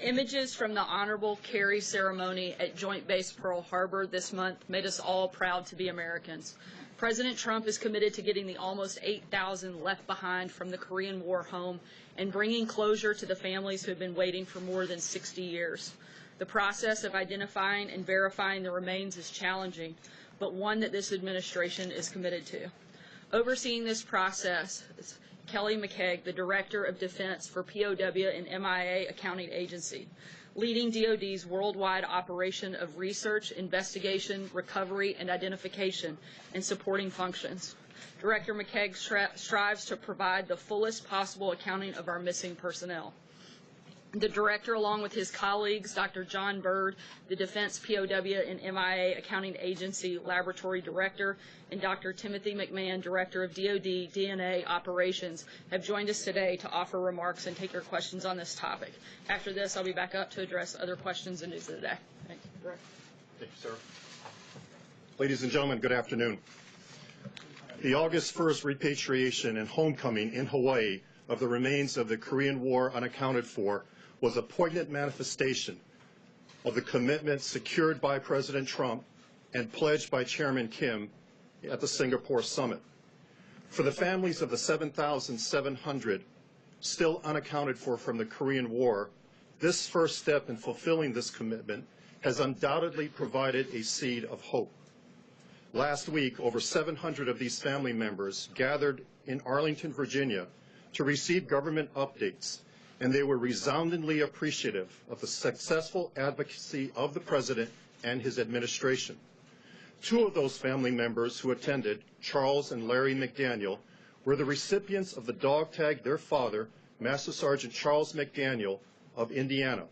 Images from the Honorable Carry ceremony at Joint Base Pearl Harbor this month made us all proud to be Americans. President Trump is committed to getting the almost 8,000 left behind from the Korean War home and bringing closure to the families who have been waiting for more than 60 years. The process of identifying and verifying the remains is challenging, but one that this administration is committed to. Overseeing this process is Kelly McKeag, the Director of Defense for POW and MIA Accounting Agency, leading DoD's worldwide operation of research, investigation, recovery, and identification and supporting functions. Director McKeag strives to provide the fullest possible accounting of our missing personnel. The Director, along with his colleagues, Dr. John Byrd, the Defense POW and MIA Accounting Agency Laboratory Director, and Dr. Timothy McMahon, Director of DoD DNA Operations, have joined us today to offer remarks and take your questions on this topic. After this, I'll be back up to address other questions and news of the day. Thank you, Director. Thank you, sir. Ladies and gentlemen, good afternoon. The August 1st repatriation and homecoming in Hawaii of the remains of the Korean War unaccounted for was a poignant manifestation of the commitment secured by President Trump and pledged by Chairman Kim at the Singapore summit. For the families of the 7,700 still unaccounted for from the Korean War, this first step in fulfilling this commitment has undoubtedly provided a seed of hope. Last week, over 700 of these family members gathered in Arlington, Virginia, to receive government updates, and they were resoundingly appreciative of the successful advocacy of the President and his administration. Two of those family members who attended, Charles and Larry McDaniel, were the recipients of the dog tag their father, Master Sergeant Charles McDaniel of Indiana.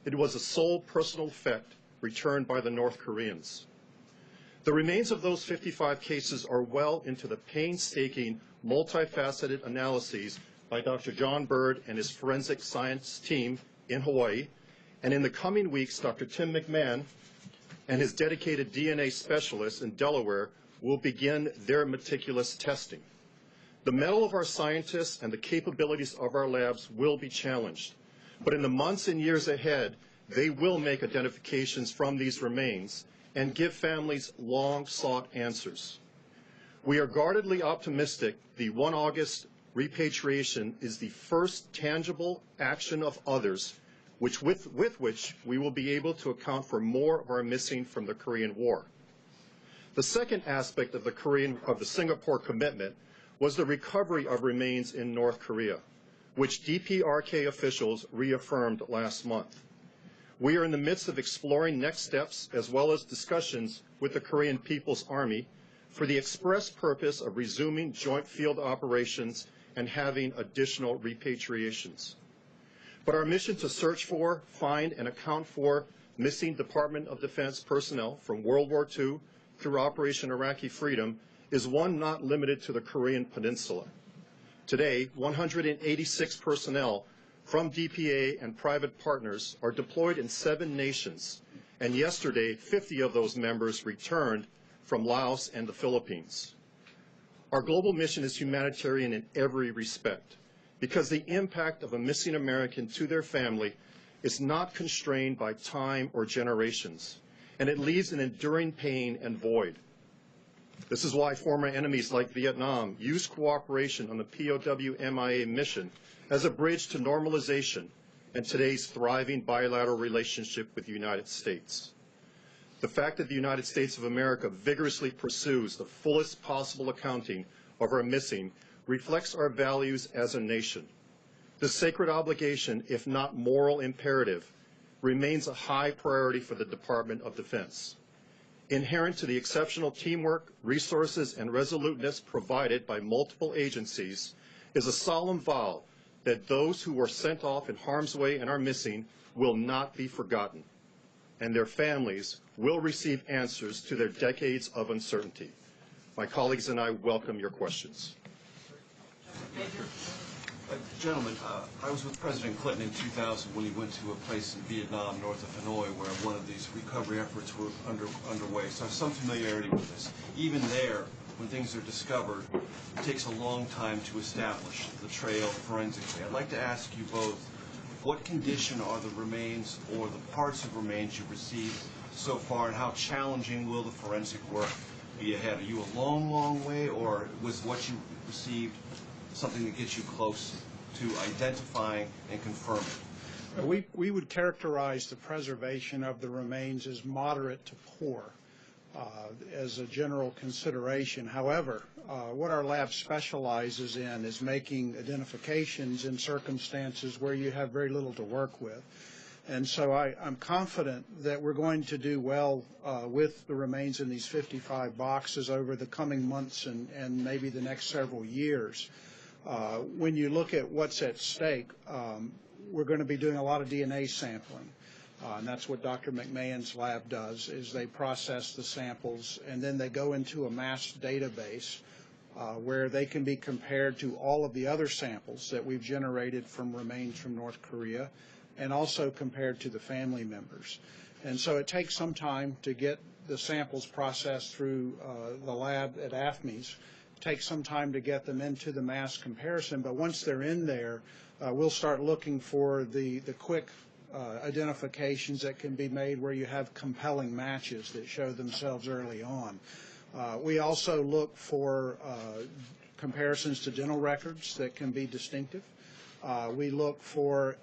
It was a sole personal effect returned by the North Koreans. The remains of those 55 cases are well into the painstaking, multifaceted analyses by Dr. John Byrd and his forensic science team in Hawaii, and in the coming weeks, Dr. Tim McMahon and his dedicated DNA specialists in Delaware will begin their meticulous testing. The mettle of our scientists and the capabilities of our labs will be challenged, but in the months and years ahead, they will make identifications from these remains and give families long-sought answers. We are guardedly optimistic the 1 August repatriation is the first tangible action of others with which we will be able to account for more of our missing from the Korean War. The second aspect of the Singapore commitment was the recovery of remains in North Korea, which DPRK officials reaffirmed last month. We are in the midst of exploring next steps as well as discussions with the Korean People's Army for the express purpose of resuming joint field operations and having additional repatriations. But our mission to search for, find, and account for missing Department of Defense personnel from World War II through Operation Iraqi Freedom is one not limited to the Korean Peninsula. Today, 186 personnel from DPA and private partners are deployed in 7 nations, and yesterday, 50 of those members returned from Laos and the Philippines. Our global mission is humanitarian in every respect, because the impact of a missing American to their family is not constrained by time or generations, and it leaves an enduring pain and void. This is why former enemies like Vietnam used cooperation on the POW-MIA mission as a bridge to normalization and today's thriving bilateral relationship with the United States. The fact that the United States of America vigorously pursues the fullest possible accounting of our missing reflects our values as a nation. This sacred obligation, if not moral imperative, remains a high priority for the Department of Defense. Inherent to the exceptional teamwork, resources, and resoluteness provided by multiple agencies is a solemn vow that those who were sent off in harm's way and are missing will not be forgotten, and their families will receive answers to their decades of uncertainty. My colleagues and I welcome your questions. Gentlemen, I was with President Clinton in 2000 when he went to a place in Vietnam, north of Hanoi, where one of these recovery efforts were underway. So I have some familiarity with this. Even there, when things are discovered, it takes a long time to establish the trail forensically. I'd like to ask you both, what condition are the remains or the parts of remains you've received so far, and how challenging will the forensic work be ahead? Are you a long, long way, or was what you received something that gets you close to identifying and confirming? We would characterize the preservation of the remains as moderate to poor as a general consideration. However, what our lab specializes in is making identifications in circumstances where you have very little to work with. And so I'm confident that we're going to do well with the remains in these 55 boxes over the coming months and maybe the next several years. When you look at what's at stake, we're going to be doing a lot of DNA sampling. And that's what Dr. McMahon's lab does, is they process the samples and then they go into a mass database where they can be compared to all of the other samples that we've generated from remains from North Korea, and also compared to the family members. And so it takes some time to get the samples processed through the lab at AFMES. It takes some time to get them into the mass comparison, but once they're in there, we'll start looking for the quick identifications that can be made where you have compelling matches that show themselves early on. We also look for comparisons to dental records that can be distinctive. We look for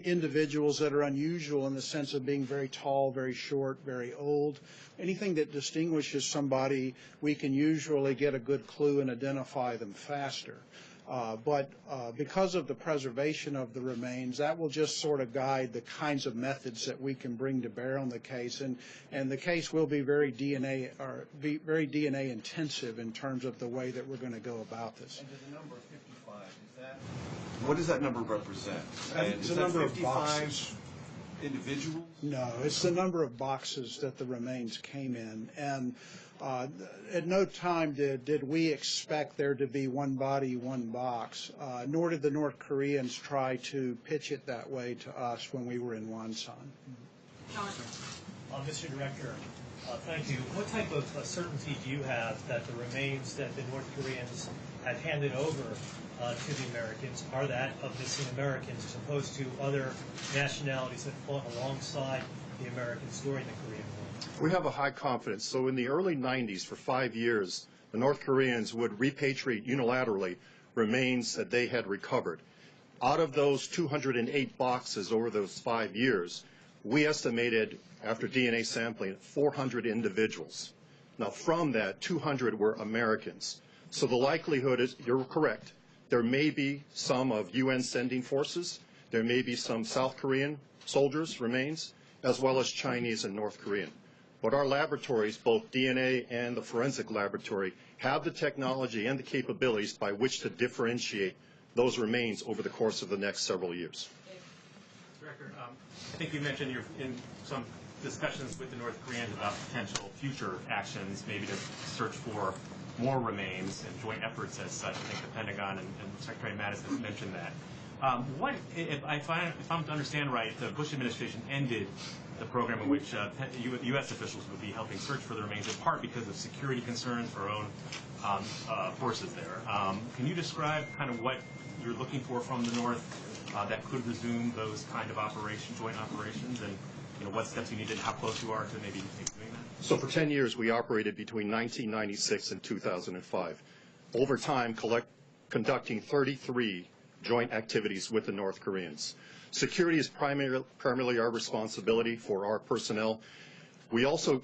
individuals that are unusual in the sense of being very tall, very short, very old. Anything that distinguishes somebody, we can usually get a good clue and identify them faster. But because of the preservation of the remains, that will just sort of guide the kinds of methods that we can bring to bear on the case, and the case will be very DNA intensive in terms of the way that we're going to go about this. And the number 55, is that, what does that number represent? It's the number of 55 boxes. Individuals? No, it's the number of boxes that the remains came in, and at no time did we expect there to be one body, one box, nor did the North Koreans try to pitch it that way to us when we were in Wonsan. Mr. Director, thank you. What type of certainty do you have that the remains that the North Koreans had handed over to the Americans are that of missing Americans, as opposed to other nationalities that fought alongside the Americans during the Korean War? We have a high confidence. So in the early 90s, for 5 years, the North Koreans would repatriate unilaterally remains that they had recovered. Out of those 208 boxes over those 5 years, we estimated, after DNA sampling, 400 individuals. Now, from that, 200 were Americans. So the likelihood is, you're correct, there may be some of UN sending forces, there may be some South Korean soldiers' remains, as well as Chinese and North Korean. But our laboratories, both DNA and the forensic laboratory, have the technology and the capabilities by which to differentiate those remains over the course of the next several years. Director, I think you mentioned you're in some discussions with the North Koreans about potential future actions, maybe to search for more remains and joint efforts as such. I think the Pentagon and Secretary Mattis has mentioned that. If I'm to understand right, the Bush administration ended the program in which U.S. officials would be helping search for the remains, in part because of security concerns for our own forces there. Can you describe kind of what you're looking for from the North that could resume those kind of joint operations, and what steps you needed, how close you are to maybe doing that? So for 10 years, we operated between 1996 and 2005. Over time, conducting 33 joint activities with the North Koreans. Security is primarily our responsibility for our personnel. We also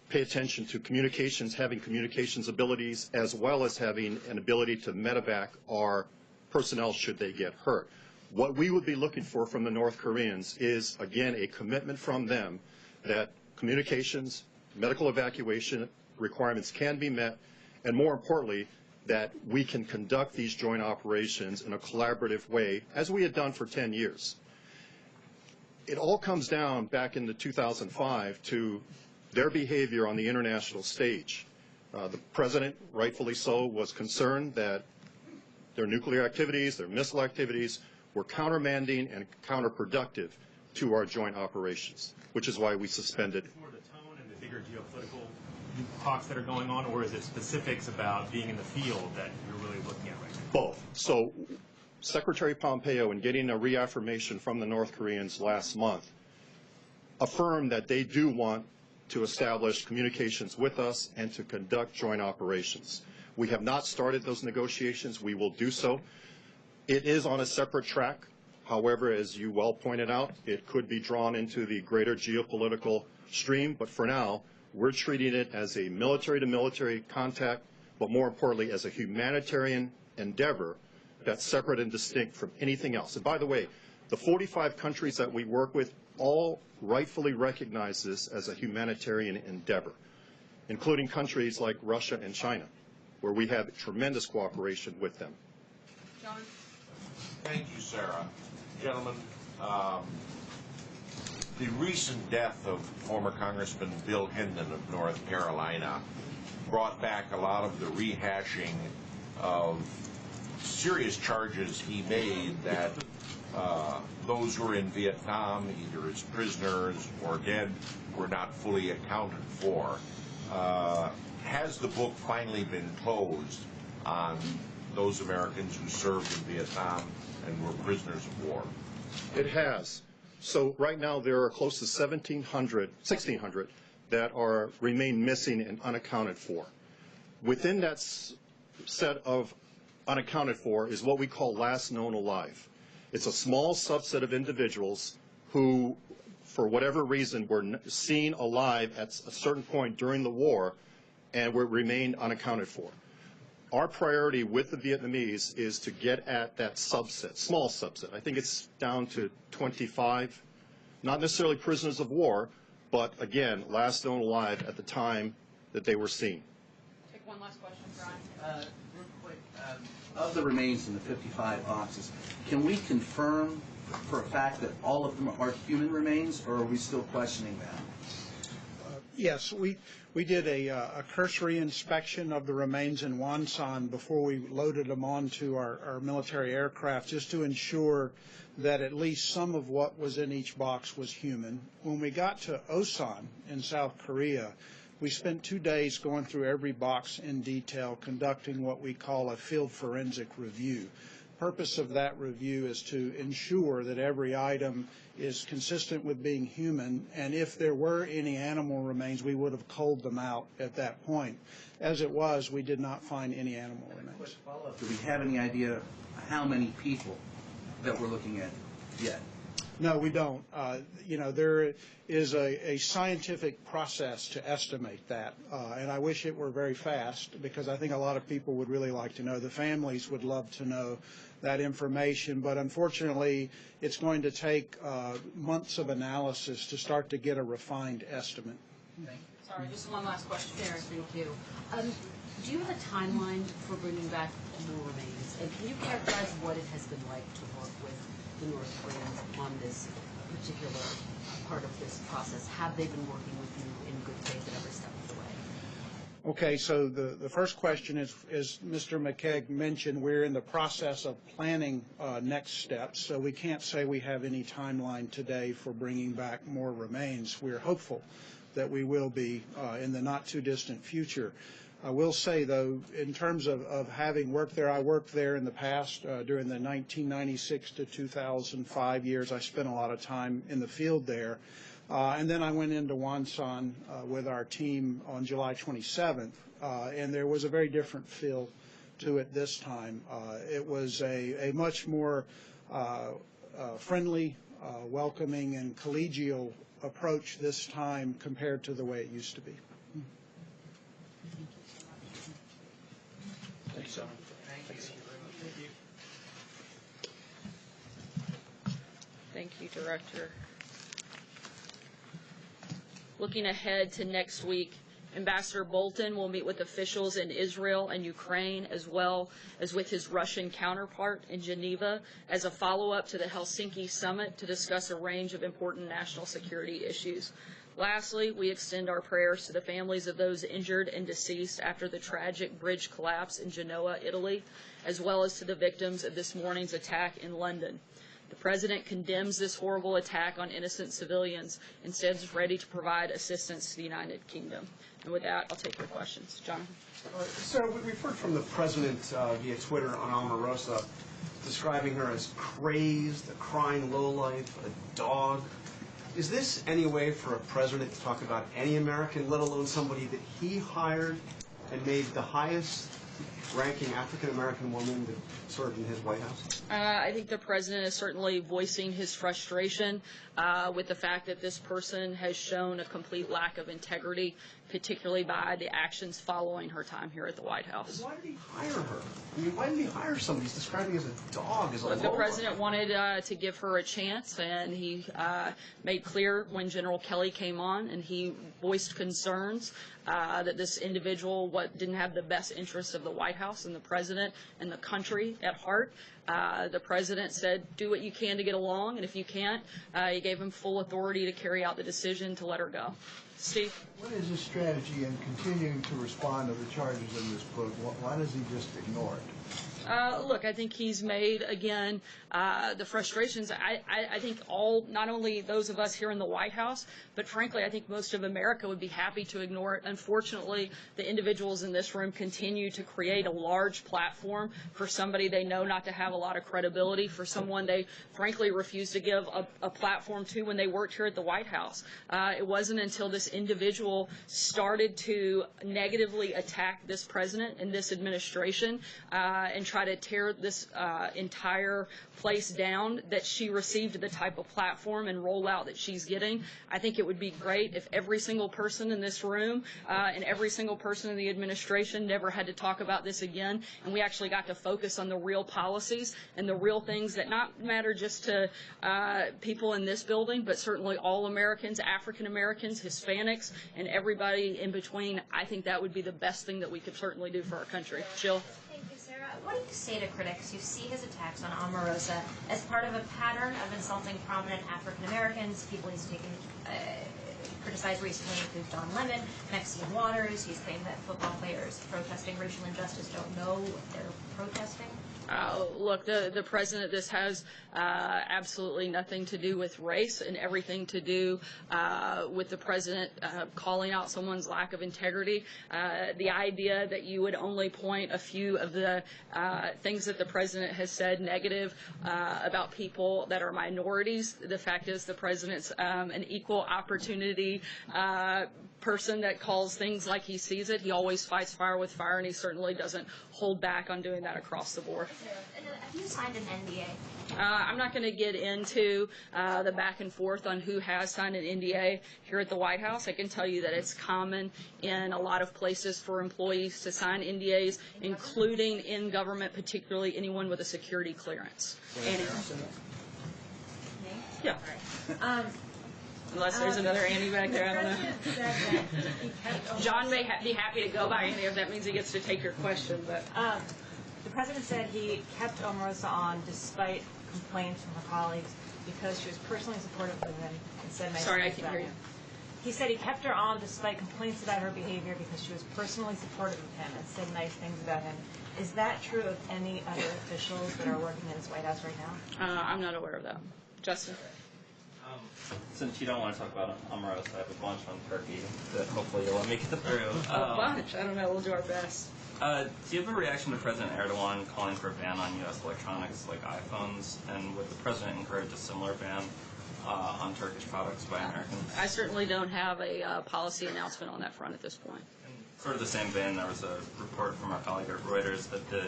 pay attention to communications, having communications abilities, as well as having an ability to medevac our personnel should they get hurt. What we would be looking for from the North Koreans is, again, a commitment from them that communications, medical evacuation requirements can be met, and more importantly, that we can conduct these joint operations in a collaborative way, as we had done for 10 years. It all comes down back into 2005 to their behavior on the international stage. The president, rightfully so, was concerned that their nuclear activities, their missile activities, were countermanding and counterproductive to our joint operations, which is why we suspended. Is it more the tone and the bigger geopolitical talks that are going on, or is it specifics about being in the field that you're really looking at right now? Both. So Secretary Pompeo, in getting a reaffirmation from the North Koreans last month, affirmed that they do want to establish communications with us and to conduct joint operations. We have not started those negotiations. We will do so. It is on a separate track. However, as you well pointed out, it could be drawn into the greater geopolitical stream. But for now, we're treating it as a military-to-military contact, but more importantly, as a humanitarian endeavor that's separate and distinct from anything else. And by the way, the 45 countries that we work with all rightfully recognize this as a humanitarian endeavor, including countries like Russia and China, where we have tremendous cooperation with them. John? Thank you, Sarah. Gentlemen, the recent death of former Congressman Bill Hendon of North Carolina brought back a lot of the rehashing of serious charges he made that those who were in Vietnam, either as prisoners or dead, were not fully accounted for. Has the book finally been closed on those Americans who served in Vietnam and were prisoners of war? It has. So right now there are close to 1,600 that remain missing and unaccounted for. Within that set of unaccounted for is what we call last known alive. It's a small subset of individuals who, for whatever reason, were seen alive at a certain point during the war and remained unaccounted for. Our priority with the Vietnamese is to get at that subset, small subset. I think it's down to 25, not necessarily prisoners of war, but again, last known alive at the time that they were seen. Take one last question, Brian. Real quick, of the remains in the 55 boxes, can we confirm for a fact that all of them are human remains, or are we still questioning that? Yes, we did a cursory inspection of the remains in Wonsan before we loaded them onto our military aircraft, just to ensure that at least some of what was in each box was human. When we got to Osan in South Korea, we spent 2 days going through every box in detail, conducting what we call a field forensic review. The purpose of that review is to ensure that every item is consistent with being human, and if there were any animal remains, we would have culled them out at that point. As it was, we did not find any animal remains. Quick follow-up. Do we have any idea how many people that we're looking at yet? No, we don't. There is a scientific process to estimate that, and I wish it were very fast, because I think a lot of people would really like to know. The families would love to know that information, but unfortunately, it's going to take months of analysis to start to get a refined estimate. Sorry, just one last question. Sarah, thank you. Do you have a timeline for bringing back more remains? And can you characterize what it has been like to work with the North Koreans on this particular part of this process? Have they been working with you in good faith at every step of the way? Okay, so the first question is, as Mr. McKeag mentioned, we're in the process of planning next steps, so we can't say we have any timeline today for bringing back more remains. We're hopeful that we will be in the not-too-distant future. I will say, though, in terms of having worked there, I worked there in the past during the 1996 to 2005 years. I spent a lot of time in the field there. And then I went into Wonsan with our team on July 27th, and there was a very different feel to it this time. It was a much more friendly, welcoming, and collegial approach this time compared to the way it used to be. Thanks, John. Thank you, Director. Looking ahead to next week, Ambassador Bolton will meet with officials in Israel and Ukraine, as well as with his Russian counterpart in Geneva, as a follow-up to the Helsinki summit to discuss a range of important national security issues. Lastly, we extend our prayers to the families of those injured and deceased after the tragic bridge collapse in Genoa, Italy, as well as to the victims of this morning's attack in London. The President condemns this horrible attack on innocent civilians and stands ready to provide assistance to the United Kingdom. And with that, I'll take your questions. Jonathan? Sarah, we've heard from the President via Twitter on Omarosa describing her as crazed, a crying lowlife, a dog. Is this any way for a president to talk about any American, let alone somebody that he hired and made the highest ranking African-American woman that served in his White House? I think the president is certainly voicing his frustration with the fact that this person has shown a complete lack of integrity, particularly by the actions following her time here at the White House. Why did he hire her? I mean, why did he hire somebody he's describing as a dog, as a The president wanted to give her a chance, and he made clear when General Kelly came on, and he voiced concerns that this individual didn't have the best interests of the White House and the president and the country at heart. The president said, do what you can to get along, and if you can't, he gave him full authority to carry out the decision to let her go. Steve? What is his strategy in continuing to respond to the charges in this book? Why does he just ignore it? Look, I think he's made, again, the frustrations, I think not only those of us here in the White House, but frankly, I think most of America would be happy to ignore it. Unfortunately, the individuals in this room continue to create a large platform for somebody they know not to have a lot of credibility, for someone they frankly refuse to give a platform to when they worked here at the White House. It wasn't until this individual started to negatively attack this president and this administration and try to tear this entire place down that she received the type of platform and rollout that she's getting. I think it would be great if every single person in this room and every single person in the administration never had to talk about this again, and we actually got to focus on the real policies and the real things that not matter just to people in this building, but certainly all Americans, African Americans, Hispanics, and everybody in between. I think that would be the best thing that we could certainly do for our country. Jill? Thank you, Sarah. What do you say to critics who see his attacks on Omarosa as part of a pattern of insulting prominent African Americans? People he's taken criticized recently include Don Lemon, Maxine Waters. He's claimed that football players protesting racial injustice don't know what they're protesting. Look, the president, this has absolutely nothing to do with race and everything to do with the president calling out someone's lack of integrity. The idea that you would only point a few of the things that the president has said negative about people that are minorities. The fact is the president's an equal opportunity person that calls things like he sees it. He always fights fire with fire, and he certainly doesn't hold back on doing that across the board. Have you signed an NDA? I'm not going to get into the back and forth on who has signed an NDA here at the White House. I can tell you that it's common in a lot of places for employees to sign NDAs, including in government, particularly anyone with a security clearance. Annie? Yeah. Unless there's another Annie back there, I don't know. John may be happy to go by Annie if that means he gets to take your question, but. The president said he kept Omarosa on despite complaints from her colleagues because she was personally supportive of him and said nice Sorry, I things can't about hear him. you. He said he kept her on despite complaints about her behavior because she was personally supportive of him and said nice things about him. Is that true of any other officials that are working in this White House right now? I'm not aware of that. Justin? Since you don't want to talk about Omarosa, I have a bunch on Turkey that hopefully you'll let me get through. A bunch? I don't know. We'll do our best. Do you have a reaction to President Erdogan calling for a ban on U.S. electronics like iPhones? And would the president encourage a similar ban on Turkish products by Americans? I certainly don't have a policy announcement on that front at this point. Sort of the same vein, there was a report from our colleague at Reuters that the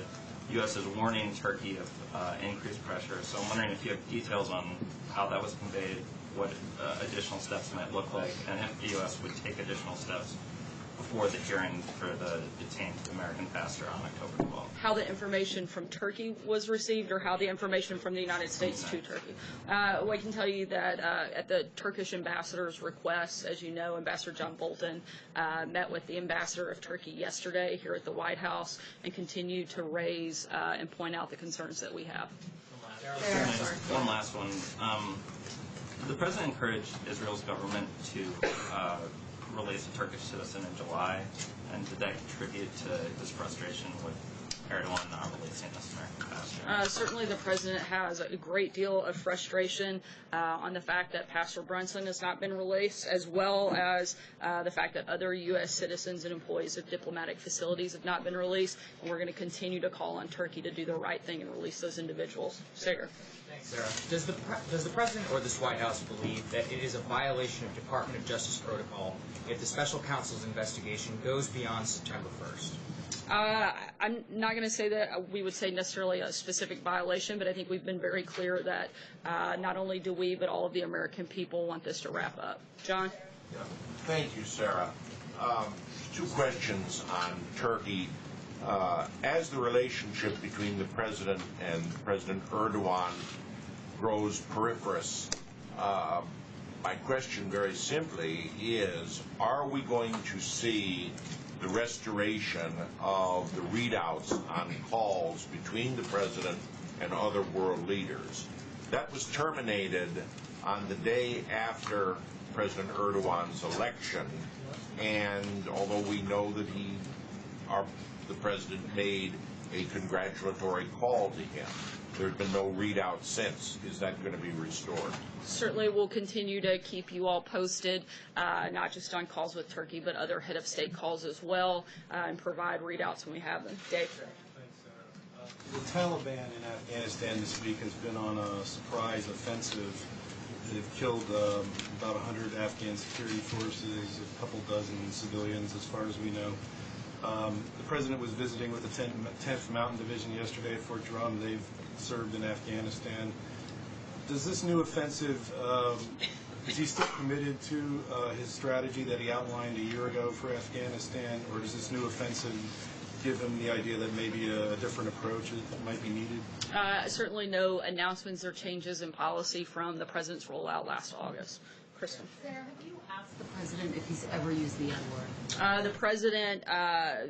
U.S. is warning Turkey of increased pressure. So I'm wondering if you have details on how that was conveyed, what additional steps might look like, and if the U.S. would take additional steps before the hearing for the detained American pastor on October 12th. How the information from Turkey was received, or how the information from the United States to Turkey. Well, I can tell you that at the Turkish ambassador's request, as you know, Ambassador John Bolton met with the ambassador of Turkey yesterday here at the White House and continued to raise and point out the concerns that we have. One last one. The president encouraged Israel's government to release a Turkish citizen in July, and did that contribute to his frustration with Erdogan not releasing this American pastor? Certainly the president has a great deal of frustration on the fact that Pastor Brunson has not been released, as well as the fact that other U.S. citizens and employees of diplomatic facilities have not been released. And we're going to continue to call on Turkey to do the right thing and release those individuals. Sarah. Thanks, Sarah. Does the president or this White House believe that it is a violation of Department of Justice protocol if the special counsel's investigation goes beyond September 1st? I'm not going to say that we would say necessarily a specific violation, but I think we've been very clear that not only do we, but all of the American people want this to wrap up. John? Yeah. Thank you, Sarah. Two questions on Turkey. As the relationship between the president and President Erdogan grows peripherous, my question very simply is, are we going to see the restoration of the readouts on calls between the president and other world leaders? That was terminated on the day after President Erdogan's election, and although we know that the president made a congratulatory call to him, there's been no readout since. Is that going to be restored? Certainly we'll continue to keep you all posted, not just on calls with Turkey, but other head of state calls as well, and provide readouts when we have them. Dave? The Taliban in Afghanistan this week has been on a surprise offensive. They've killed about 100 Afghan security forces, a couple dozen civilians, as far as we know. The president was visiting with the 10th Mountain Division yesterday at Fort Drum. They've served in Afghanistan. Does this new offensive, is he still committed to his strategy that he outlined a year ago for Afghanistan, or does this new offensive give him the idea that maybe a different approach might be needed? Certainly no announcements or changes in policy from the president's rollout last August. Kristen? Sarah, have you asked the president if he's ever used the N-word? The president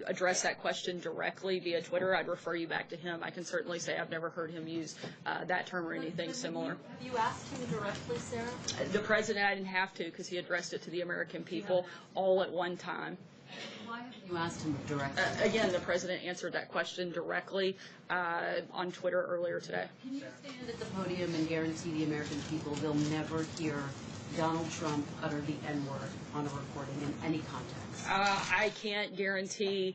addressed that question directly via Twitter. I'd refer you back to him. I can certainly say I've never heard him use that term or anything similar. Have you asked him directly, Sarah? The president, I didn't have to because he addressed it to the American people all at one time. Why haven't you asked him directly? Again, the president answered that question directly on Twitter earlier today. Can you stand at the podium and guarantee the American people they'll never hear Donald Trump utter the N-word on a recording in any context? I can't guarantee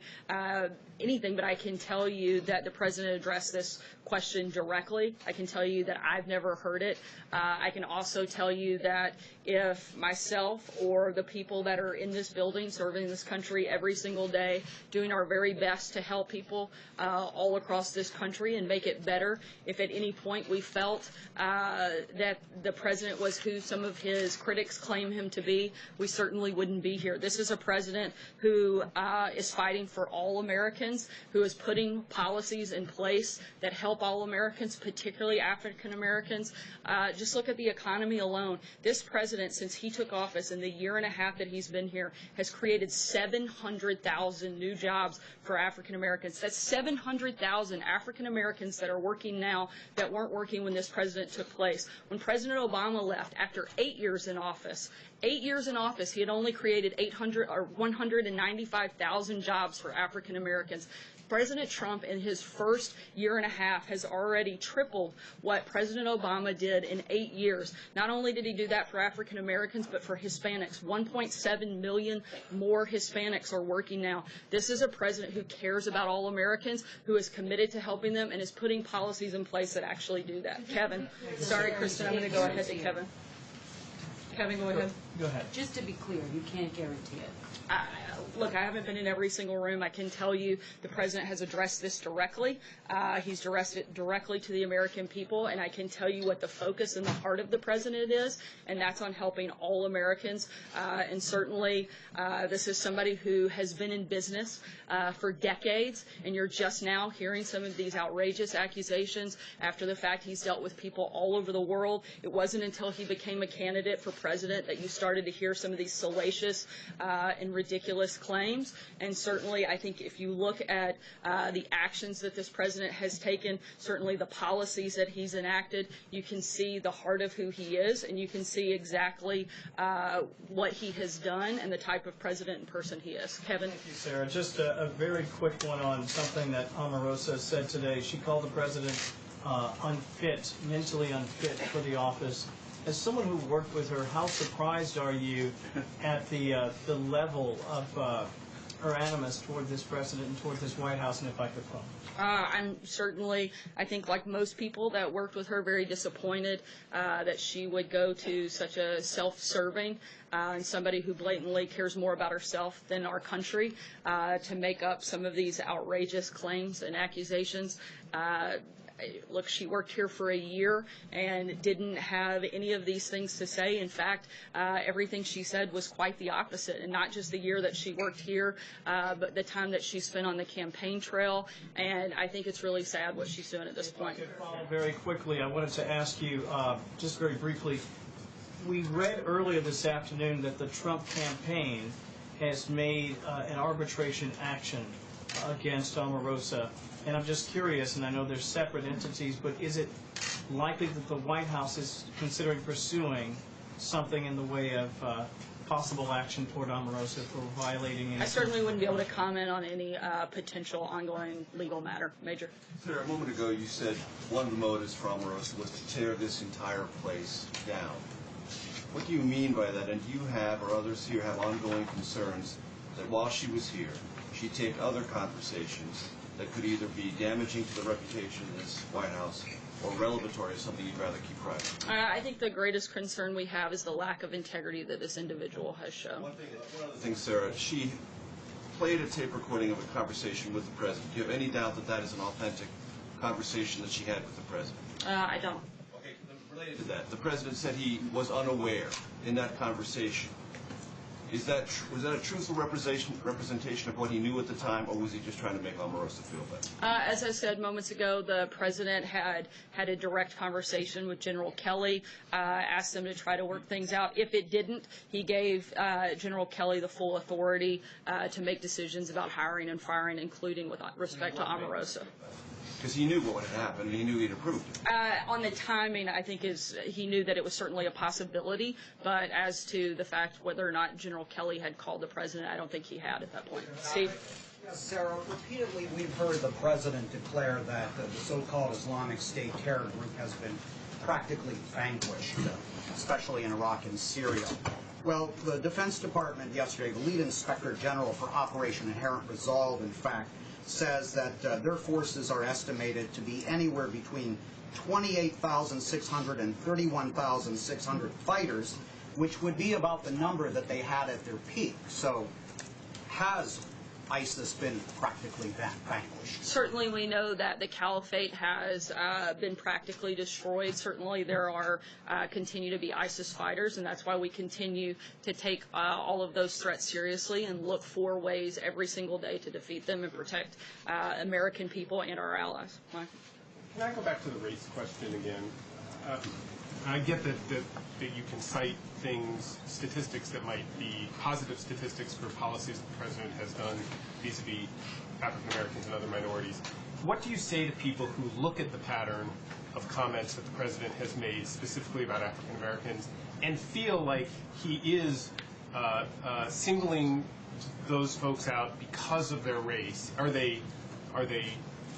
anything, but I can tell you that the president addressed this question directly. I can tell you that I've never heard it. I can also tell you that if myself or the people that are in this building serving this country every single day, doing our very best to help people all across this country and make it better, if at any point we felt that the president was who some of his critics claim him to be, we certainly wouldn't be here. This is a president who is fighting for all Americans, who is putting policies in place that help all Americans, particularly African Americans. Just look at the economy alone. This president, since he took office in the year and a half that he's been here, has created 700,000 new jobs for African Americans. That's 700,000 African Americans that are working now that weren't working when this president took place. When President Obama left after 8 years in office, he had only created 195,000 jobs for African Americans. President Trump, in his first year and a half, has already tripled what President Obama did in 8 years. Not only did he do that for African Americans, but for Hispanics. 1.7 million more Hispanics are working now. This is a president who cares about all Americans, who is committed to helping them, and is putting policies in place that actually do that. Kevin. Sorry, Kristen, I'm going to go ahead to Kevin. Kevin, go ahead. Go ahead. Just to be clear, you can't guarantee it. Look, I haven't been in every single room. I can tell you the president has addressed this directly. He's addressed it directly to the American people, and I can tell you what the focus and the heart of the president is, and that's on helping all Americans. And certainly, this is somebody who has been in business for decades, and you're just now hearing some of these outrageous accusations after the fact. He's dealt with people all over the world. It wasn't until he became a candidate for president that you started started to hear some of these salacious and ridiculous claims. And certainly, I think if you look at the actions that this president has taken, certainly the policies that he's enacted, you can see the heart of who he is, and you can see exactly what he has done and the type of president and person he is. Kevin? Thank you, Sarah. Just a very quick one on something that Omarosa said today. She called the president unfit, mentally unfit for the office. As someone who worked with her, how surprised are you at the level of her animus toward this president and toward this White House, and if I could follow? I'm certainly, I think like most people that worked with her, very disappointed that she would go to such a self-serving and somebody who blatantly cares more about herself than our country to make up some of these outrageous claims and accusations. Look, she worked here for a year and didn't have any of these things to say. In fact, everything she said was quite the opposite, and not just the year that she worked here, but the time that she spent on the campaign trail. And I think it's really sad what she's doing at this point. If I could follow very quickly, I wanted to ask you, just very briefly, we read earlier this afternoon that the Trump campaign has made an arbitration action against Omarosa. And I'm just curious, and I know there's separate entities, but is it likely that the White House is considering pursuing something in the way of possible action toward Omarosa for violating any... I certainly wouldn't be able to comment on any potential ongoing legal matter. Major. Sir, a moment ago you said one of the motives for Omarosa was to tear this entire place down. What do you mean by that? And do you have, or others here have, ongoing concerns that while she was here, she'd take other conversations that could either be damaging to the reputation of this White House or revelatory of something you'd rather keep private? I think the greatest concern we have is the lack of integrity that this individual has shown. One other thing, Sarah, she played a tape recording of a conversation with the president. Do you have any doubt that that is an authentic conversation that she had with the president? I don't. Okay, related to that, the president said he was unaware in that conversation. Was that a truthful representation of what he knew at the time, or was he just trying to make Omarosa feel better? As I said moments ago, the president had a direct conversation with General Kelly, asked him to try to work things out. If it didn't, he gave General Kelly the full authority to make decisions about hiring and firing, including with respect to Omarosa. Because he knew what had happened, and he knew he'd approved it. On the timing, I think he knew that it was certainly a possibility, but as to the fact whether or not General Kelly had called the president, I don't think he had at that point. Steve? Yes, Sarah, repeatedly we've heard the president declare that the so-called Islamic State terror group has been practically vanquished, especially in Iraq and Syria. Well, the Defense Department yesterday, the lead inspector general for Operation Inherent Resolve, in fact, says that their forces are estimated to be anywhere between 28,600 and 31,600 fighters, which would be about the number that they had at their peak. So has ISIS been practically vanquished? Certainly we know that the caliphate has been practically destroyed. Certainly there are continue to be ISIS fighters, and that's why we continue to take all of those threats seriously and look for ways every single day to defeat them and protect American people and our allies. Mike? Can I go back to the race question again? I get that you can cite statistics that might be positive statistics for policies the president has done vis-a-vis African Americans and other minorities. What do you say to people who look at the pattern of comments that the president has made specifically about African Americans and feel like he is singling those folks out because of their race? Are they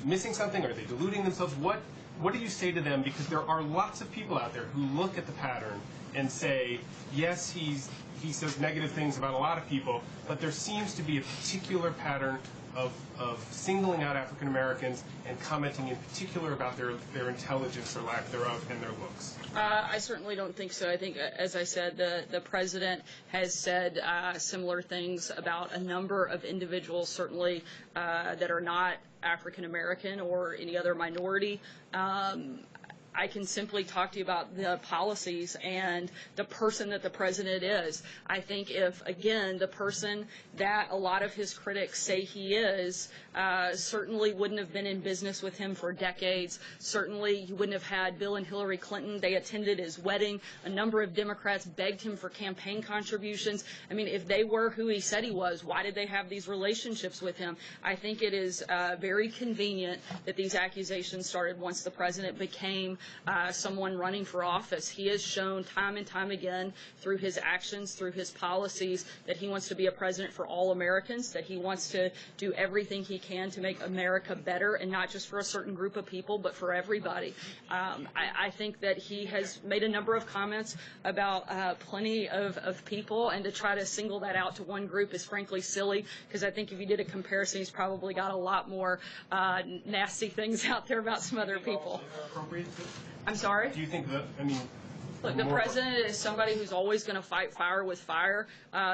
missing something? Are they deluding themselves? What do you say to them? Because there are lots of people out there who look at the pattern and say, yes, he says negative things about a lot of people, but there seems to be a particular pattern of singling out African Americans and commenting in particular about their intelligence or lack thereof and their looks. I certainly don't think so. I think, as I said, the president has said similar things about a number of individuals, certainly that are not African American or any other minority. I can simply talk to you about the policies and the person that the president is. I think if, again, the person that a lot of his critics say he is, certainly wouldn't have been in business with him for decades. Certainly you wouldn't have had Bill and Hillary Clinton. They attended his wedding. A number of Democrats begged him for campaign contributions. I mean, if they were who he said he was, why did they have these relationships with him? I think it is very convenient that these accusations started once the president became someone running for office. He has shown time and time again through his actions, through his policies, that he wants to be a president for all Americans, that he wants to do everything he can to make America better, and not just for a certain group of people, but for everybody. I think that he has made a number of comments about plenty of people, and to try to single that out to one group is frankly silly, because I think if you did a comparison, he's probably got a lot more nasty things out there about some other people. I'm sorry? Do you think that, I mean... Look, the president is somebody who's always going to fight fire with fire.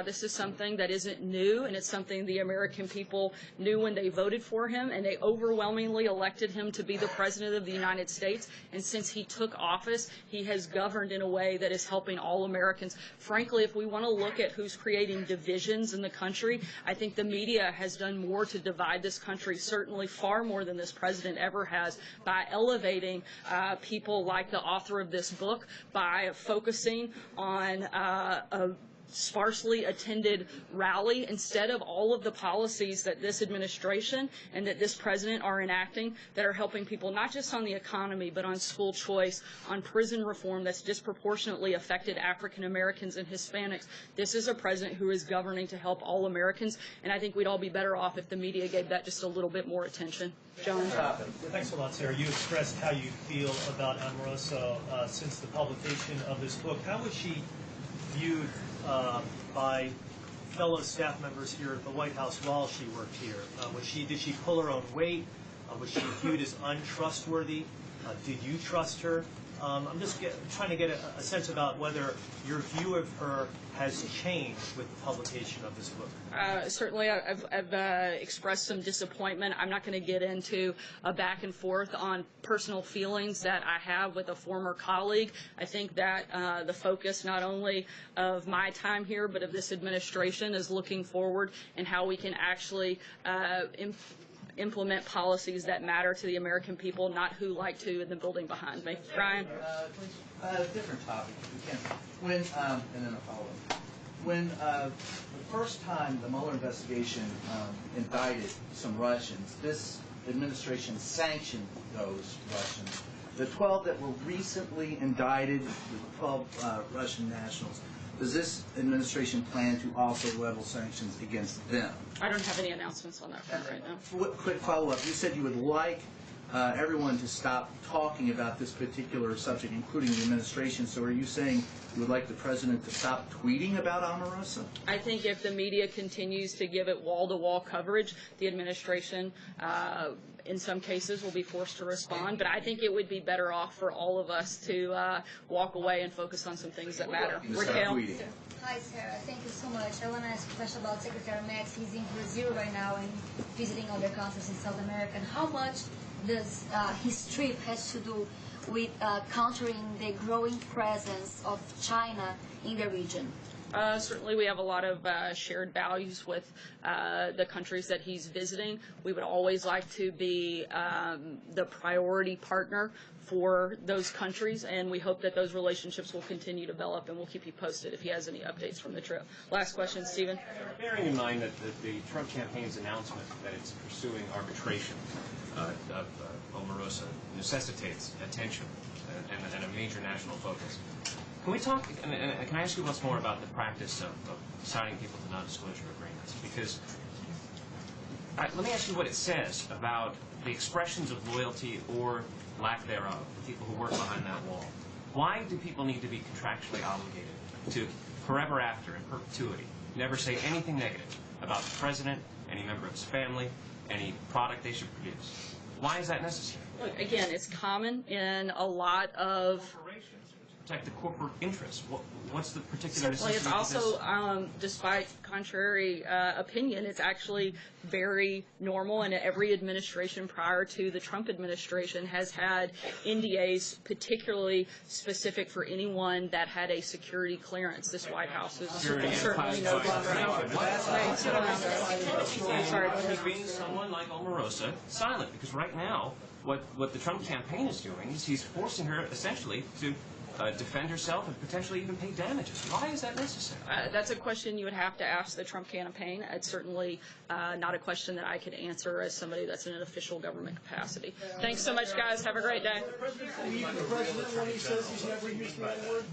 This is something that isn't new, and it's something the American people knew when they voted for him, and they overwhelmingly elected him to be the president of the United States. And since he took office, he has governed in a way that is helping all Americans. Frankly, if we want to look at who's creating divisions in the country, I think the media has done more to divide this country, certainly far more than this president ever has, by elevating people like the author of this book, by focusing on a sparsely attended rally instead of all of the policies that this administration and that this president are enacting that are helping people not just on the economy but on school choice, on prison reform that's disproportionately affected African Americans and Hispanics. This is a president who is governing to help all Americans, and I think we'd all be better off if the media gave that just a little bit more attention. John? Thanks a lot, Sarah. You expressed how you feel about Omarosa since the publication of this book. How was she viewed by fellow staff members here at the White House while she worked here? Did she pull her own weight? Was she viewed as untrustworthy? Did you trust her? I'm just trying to get a sense about whether your view of her has changed with the publication of this book. Certainly, I've expressed some disappointment. I'm not going to get into a back and forth on personal feelings that I have with a former colleague. I think that the focus not only of my time here but of this administration is looking forward and how we can actually implement policies that matter to the American people, not who like to in the building behind me. Brian? Different topic, if we can. When, and then a follow-up. When the first time the Mueller investigation indicted some Russians, this administration sanctioned those Russians. The 12 that were recently indicted, the 12 Russian nationals, does this administration plan to also level sanctions against them? I don't have any announcements on that front right now. Quick follow-up. You said you would like everyone to stop talking about this particular subject, including the administration. So are you saying you would like the president to stop tweeting about Omarosa? I think if the media continues to give it wall-to-wall coverage, the administration in some cases will be forced to respond, but I think it would be better off for all of us to walk away and focus on some things that matter. Raquel? Hi, Sarah. Thank you so much. I want to ask a question about Secretary Max. He's in Brazil right now and visiting other countries in South America. And how much does his trip has to do with countering the growing presence of China in the region? Certainly we have a lot of shared values with the countries that he's visiting. We would always like to be the priority partner for those countries, and we hope that those relationships will continue to develop, and we'll keep you posted if he has any updates from the trip. Last question, Stephen. Bearing in mind that the Trump campaign's announcement that it's pursuing arbitration of Omarosa necessitates attention and a major national focus. Can we talk, and can I ask you once more about the practice of signing people to non-disclosure agreements? Because let me ask you what it says about the expressions of loyalty or lack thereof, the people who work behind that wall. Why do people need to be contractually obligated to forever after, in perpetuity, never say anything negative about the president, any member of his family, any product they should produce? Why is that necessary? Look, again, it's common in a lot of protect the corporate interests? What's the particular Certainly, necessity? it's also, despite contrary opinion, it's actually very normal, and every administration prior to the Trump administration has had NDAs particularly specific for anyone that had a security clearance. This White House is certainly no different. Sorry, keeping someone like Omarosa silent, because right now, what the Trump campaign is doing is he's forcing her essentially to defend herself and potentially even pay damages. Why is that necessary? That's a question you would have to ask the Trump campaign. It's certainly not a question that I could answer as somebody that's in an official government capacity. Thanks so much, guys. Have a great day. The president when he says he's never used the N-word?